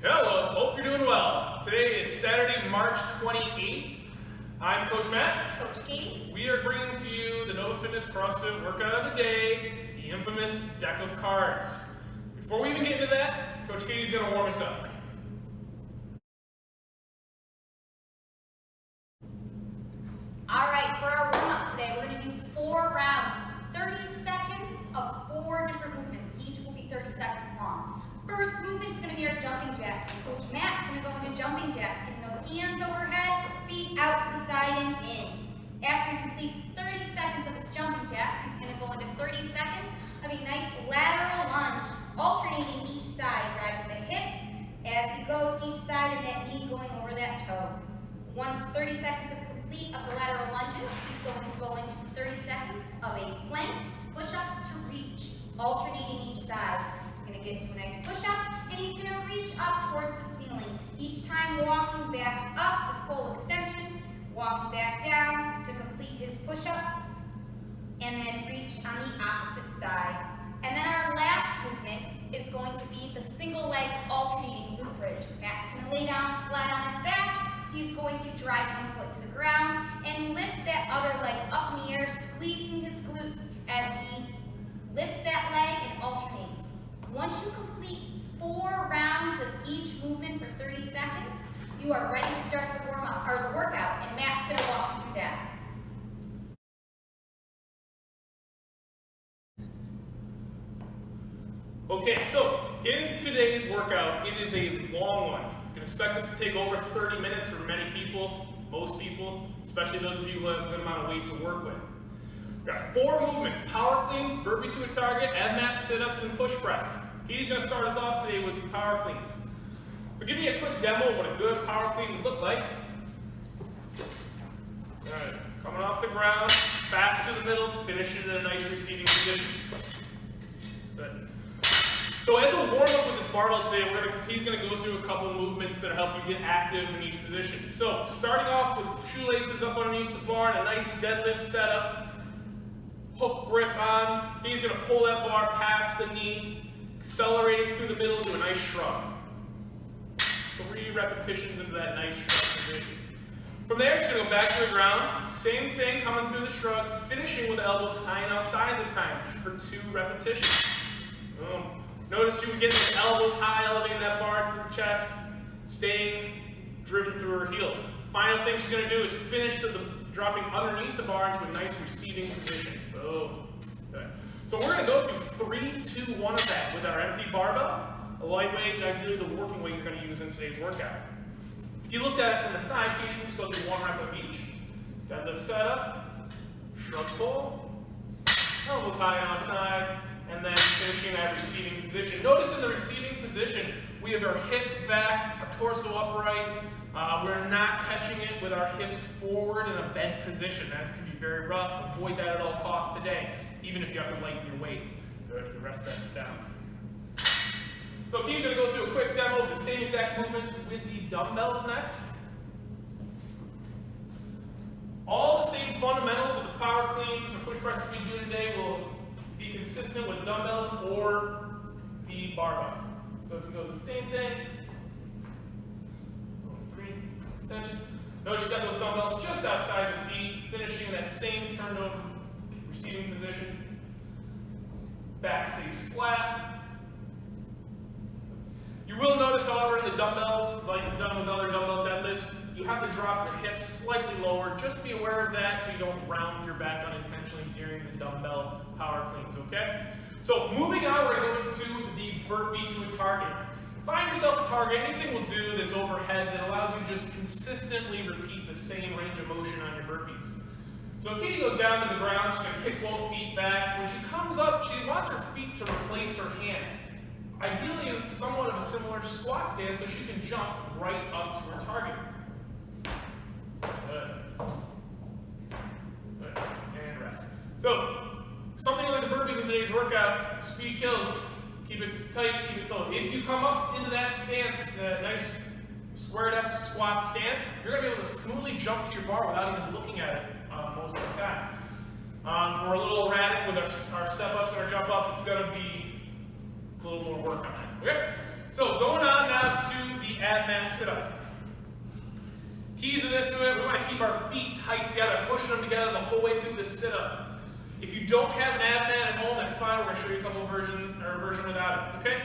Hello, hope you're doing well. Today is Saturday, March 28th. I'm Coach Matt. Coach Katie. We are bringing to you the Nova Fitness CrossFit workout of the day, the infamous deck of cards. Before we even get into that, Coach Katie's going to warm us up. All right, for our warm-up today, we're going to do 4 rounds, 30 seconds of 4 different movements. Each will be 30 seconds long. First movement is going to be our jumping jacks. Coach Matt's going to go into jumping jacks, getting those hands overhead, feet out to the side and in. After he completes 30 seconds of his jumping jacks, he's going to go into 30 seconds of a nice lateral lunge, alternating each side, driving the hip as he goes each side and that knee going over that toe. Once 30 seconds of complete of the lateral lunges, he's going to go into 30 seconds of a plank, push-up to reach, alternating each side. He's going to get into a nice push-up, and he's going to reach up towards the ceiling, each time walking back up to full extension, walking back down to complete his push-up, and then reach on the opposite side. And then our last movement is going to be the single leg alternating loop bridge. Matt's going to lay down flat on his back. He's going to drive one foot to the ground and lift that other leg up in the air, squeezing his glutes as he lifts that leg and alternates. Once you complete 4 rounds of each movement for 30 seconds, you are ready to start the warm-up or the workout, and Matt's going to walk you through that. Okay, so in today's workout, it is a long one. You can expect this to take over 30 minutes for many people, most people, especially those of you who have a good amount of weight to work with. We've got 4 movements: power cleans, burpee to a target, ab mat sit-ups, and push press. Katie's going to start us off today with some power cleans. So give me a quick demo of what a good power clean would look like. All right, coming off the ground, fast to the middle, finishes in a nice receiving position. Good. So as a warm-up with this barbell today, he's going to go through a couple of movements that help you get active in each position. So starting off with shoelaces up underneath the bar and a nice deadlift setup, hook grip on. He's going to pull that bar past the knee, accelerating through the middle to a nice shrug. 3 repetitions into that nice shrug position. From there, he's going to go back to the ground. Same thing, coming through the shrug, finishing with the elbows high and outside this time for 2 repetitions. Boom. Notice you would get the elbows high, elevating that bar to the chest, staying driven through her heels. Final thing she's going to do is finish dropping underneath the bar into a nice receiving position. Boom. Good. So we're going to go through 3, 2, 1 of that with our empty barbell, a lightweight, and ideally the working weight you're going to use in today's workout. If you looked at it from the side, you can just go through 1 rep of each. Deadlift setup, shrug pull, elbows high on outside, and then finishing that receiving position. Notice in the receiving position, we have our hips back, our torso upright. We're not catching it with our hips forward in a bent position. That can be very rough. Avoid that at all costs today, even if you have to lighten your weight. Good, rest that down. So Keith's going to go through a quick demo of the same exact movements with the dumbbells next. All the same fundamentals of the power cleans or push presses we do today will be consistent with dumbbells or the barbell. So if it goes the same thing, 3 extensions. Notice you got those dumbbells just outside the feet, finishing in that same turned over receiving position. Back stays flat. You will notice, however, in the dumbbells, like you've done with other dumbbell deadlifts, you have to drop your hips slightly lower. Just be aware of that so you don't round your back unintentionally during the dumbbell power cleans, okay? So moving on, we're going to go into the burpee to a target. Find yourself a target, anything will do that's overhead that allows you to just consistently repeat the same range of motion on your burpees. So if Katie goes down to the ground, she's going to kick both feet back. When she comes up, she wants her feet to replace her hands. Ideally, it's somewhat of a similar squat stance so she can jump right up to her target. Good. Good. And rest. So, something like the burpees in today's workout, speed kills. Keep it tight, keep it slow. If you come up into that stance, that nice squared up squat stance, you're going to be able to smoothly jump to your bar without even looking at it most of the time. If we're a little erratic with our step ups and our jump ups, it's going to be a little more work on it. Okay? So going on now to the ab mat sit-up. Keys to this, we want to keep our feet tight together, pushing them together the whole way through the sit-up. If you don't have an ab mat at home, that's fine. We're going to show you a couple version without it. Okay?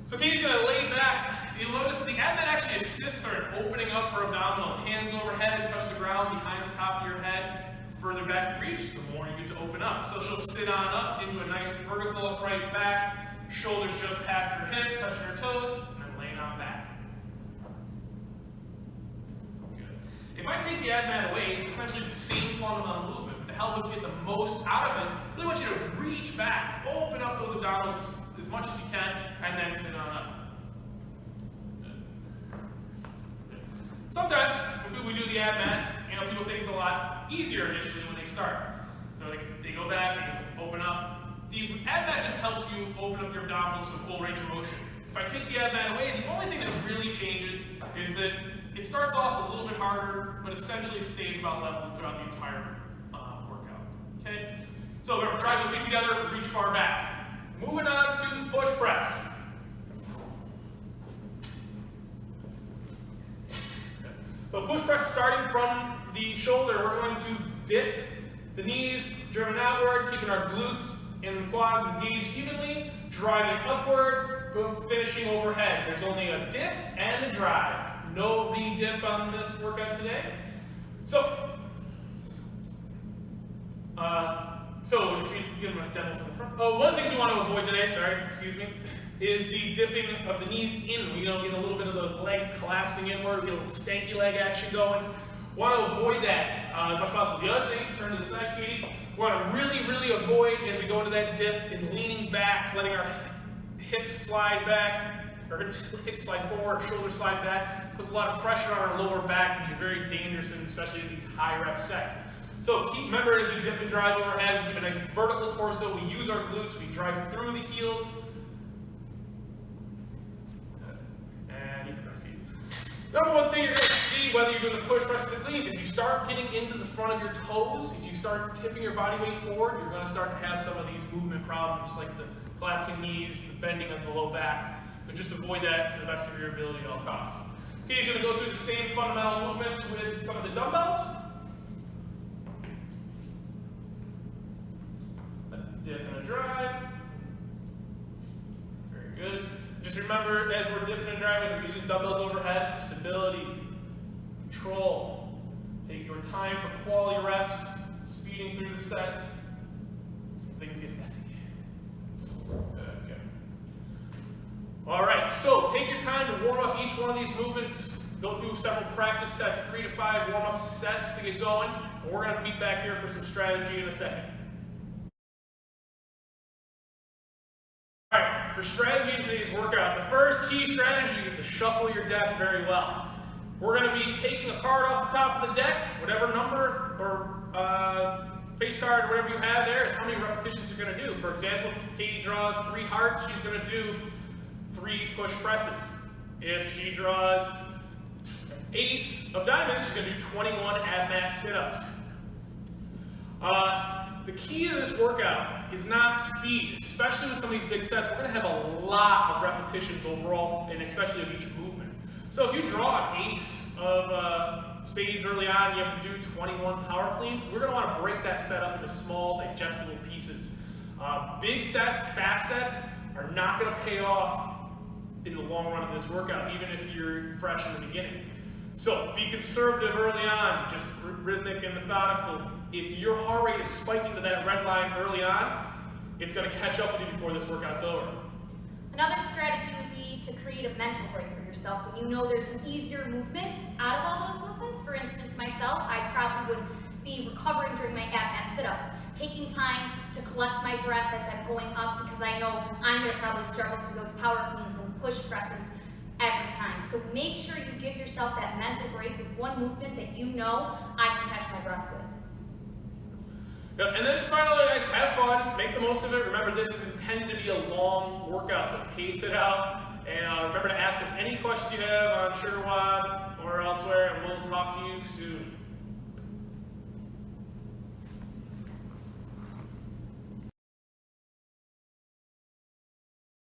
So Katie's going to lay back. You'll notice the ab mat actually assists her in opening up her abdominals. Hands overhead, touch the ground behind the top of your head. The further back you reach, the more you get to open up. So she'll sit on up into a nice vertical upright back, shoulders just past her hips, touching her toes, and then laying on back. Good. If I take the ab mat away, it's essentially the same fundamental movement. But to help us get the most out of it, I really want you to reach back, open up those abdominals as much as you can, and then sit on up. Good. Sometimes when we do the ab mat, people think it's a lot easier initially when they start. So they go back, they open up. The ab mat just helps you open up your abdominals to full range of motion. If I take the ab mat away, the only thing that really changes is that it starts off a little bit harder, but essentially stays about level throughout the entire workout. Okay? So we're going to try those feet together, reach far back. Moving on to push press. So push press starting from the shoulder, we're going to dip the knees driven outward, keeping our glutes and quads engaged evenly, driving upward, boom, finishing overhead. There's only a dip and a drive. No re-dip on this workout today. So if you give them a demo from the front. Oh, one of the things you want to avoid today, is the dipping of the knees in. We don't get a little bit of those legs collapsing inward, we get a little stanky leg action going. Want to avoid that as much as possible. The other thing, turn to the side, Katie, we want to really avoid as we go into that dip is leaning back, letting our hips slide back, or hips slide forward, shoulders slide back. Puts a lot of pressure on our lower back and be very dangerous, especially in these high rep sets. So remember, as we dip and drive overhead, we keep a nice vertical torso. We use our glutes, we drive through the heels. And you can press it. Number one thing you're going to see, whether you're doing the push, press, or the cleans, if you start getting into the front of your toes, if you start tipping your body weight forward, you're going to start to have some of these movement problems, like the collapsing knees, the bending of the low back. So just avoid that to the best of your ability at all costs. Okay, he's going to go through the same fundamental movements with some of the dumbbells. A dip and a drive. Very good. Just remember, as we're dipping and driving, we're using dumbbells overhead, stability, control. Take your time for quality reps, speeding through the sets. Some things get messy. Okay. All right, so take your time to warm up each one of these movements. Go through several practice sets, 3 to 5 warm-up sets to get going. And we're going to meet back here for some strategy in a second. All right, for strategy in today's workout, the first key strategy is to shuffle your deck very well. We're going to be taking a card off the top of the deck, whatever number or face card, whatever you have there, is how many repetitions you're going to do. For example, if Katie draws 3 hearts, she's going to do 3 push presses. If she draws ace of diamonds, she's going to do 21 ab mat sit-ups. The key to this workout is not speed, especially with some of these big sets. We're going to have a lot of repetitions overall, and especially of each movement. So if you draw an ace of spades early on, you have to do 21 power cleans. We're going to want to break that set up into small, digestible pieces. Big sets, fast sets, are not going to pay off in the long run of this workout, even if you're fresh in the beginning. So be conservative early on, just rhythmic and methodical. If your heart rate is spiking to that red line early on, it's going to catch up with you before this workout's over. Another strategy would be to create a mental break for yourself when you know there's an easier movement out of all those movements. For instance, myself, I probably would be recovering during my ab mat sit-ups, taking time to collect my breath as I'm going up because I know I'm going to probably struggle through those power cleans and push presses every time. So make sure you give yourself that mental break with one movement that you know I can catch my breath with. Yep, and then finally, guys, have fun, make the most of it. Remember, this is intended to be a long workout, so pace it out. And remember to ask us any questions you have on Sugar WOD or elsewhere, and we'll talk to you soon.